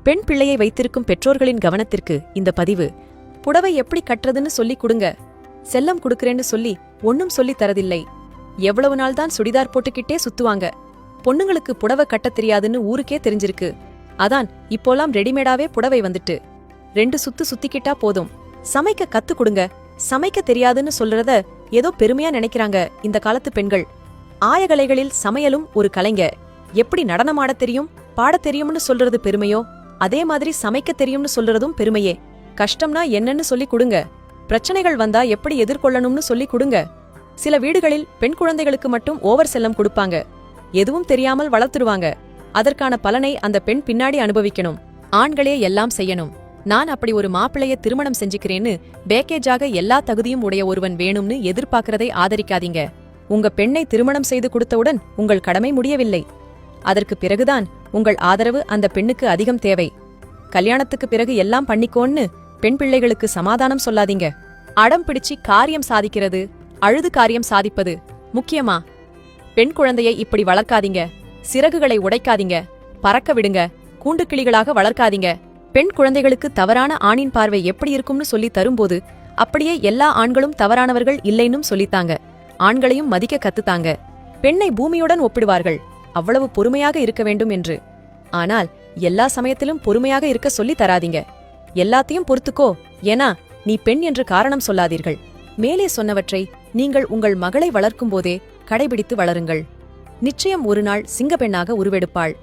பெண் பிள்ளையை வைத்திருக்கும் பெற்றோர்களின் கவனத்திற்கு இந்த பதிவு. புடவை எப்படி கட்டுறதுன்னு சொல்லி கொடுங்க. செல்லம் கொடுக்கறேன்னு சொல்லி ஒன்னும் சொல்லி தரதில்லை. எவ்வளவு நாள் தான் சுடிதார் போட்டுக்கிட்டே சுத்துவாங்க. பொண்ணுங்களுக்கு புடவை கட்டத் தெரியாதுன்னு ஊருக்கே தெரிஞ்சிருக்கு. அதான் இப்போலாம் ரெடிமேடாவே புடவை வந்துட்டு 2 சுத்து சுத்திக்கிட்டா போதும். சமைக்க கத்து கொடுங்க. சமைக்க தெரியாதுன்னு சொல்றத ஏதோ பெருமையா நினைக்கிறாங்க இந்த காலத்து பெண்கள். ஆயகலைகளில் சமையலும் ஒரு கலைங்க. எப்படி நடனமாடத் தெரியும், பாடத் தெரியும்னு சொல்றது பெருமையோ, அதே மாதிரி சமைக்க தெரியும்னு சொல்றதும் பெருமையே. கஷ்டம்னா என்னன்னு சொல்லி கொடுங்க. பிரச்சனைகள் வந்தா எப்படி எதிர்கொள்ளணும்னு சொல்லி கொடுங்க. சில வீடுகளில் பெண் குழந்தைகளுக்கு மட்டும் ஓவர் செல்லம் கொடுப்பாங்க. எதுவும் தெரியாமல் வளர்த்துருவாங்க. அதற்கான பலனை அந்த பெண் பின்னாடி அனுபவிக்கணும். ஆண்களே எல்லாம் செய்யணும். நான் அப்படி ஒரு மாப்பிளைய திருமணம் செஞ்சுக்கிறேன்னு பேக்கேஜாக எல்லா தகுதியும் உடைய ஒருவன் வேணும்னு எதிர்பார்க்கறதை ஆதரிக்காதீங்க. உங்க பெண்ணை திருமணம் செய்து கொடுத்தவுடன் உங்கள் கடமை முடியவில்லை. அதற்கு பிறகுதான் உங்கள் ஆதரவு அந்த பெண்ணுக்கு அதிகம் தேவை. கல்யாணத்துக்கு பிறகு எல்லாம் பண்ணிக்கோன்னு பெண் பிள்ளைகளுக்கு சமாதானம் சொல்லாதீங்க. அடம் பிடிச்சி காரியம் சாதிக்கிறது, அழுது காரியம் சாதிப்பது முக்கியமா? பெண் குழந்தையை இப்படி வளர்க்காதீங்க. சிறகுகளை உடைக்காதீங்க. பறக்க விடுங்க. கூண்டுக்கிளிகளாக வளர்க்காதீங்க. பெண் குழந்தைகளுக்கு தவறான ஆணின் பார்வை எப்படி இருக்கும்னு சொல்லி தரும்போது அப்படியே எல்லா ஆண்களும் தவறானவர்கள் இல்லைன்னும் சொல்லித்தாங்க. ஆண்களையும் மதிக்க கத்துத்தாங்க. பெண்ணை பூமியுடன் ஒப்பிடுவார்கள், அவ்வளவு பொறுமையாக இருக்க வேண்டும் என்று. ஆனால் எல்லா சமயத்திலும் பொறுமையாக இருக்க சொல்லி தராதீங்க. எல்லாத்தையும் பொறுத்துக்கோ, ஏனா நீ பெண் என்று காரணம் சொல்லாதீர்கள். மேலே சொன்னவற்றை நீங்கள் உங்கள் மகளை வளர்க்கும் போதே கடைபிடித்து வளருங்கள். நிச்சயம் ஒரு நாள் சிங்கப்பெண்ணாக உருவெடுப்பாள்.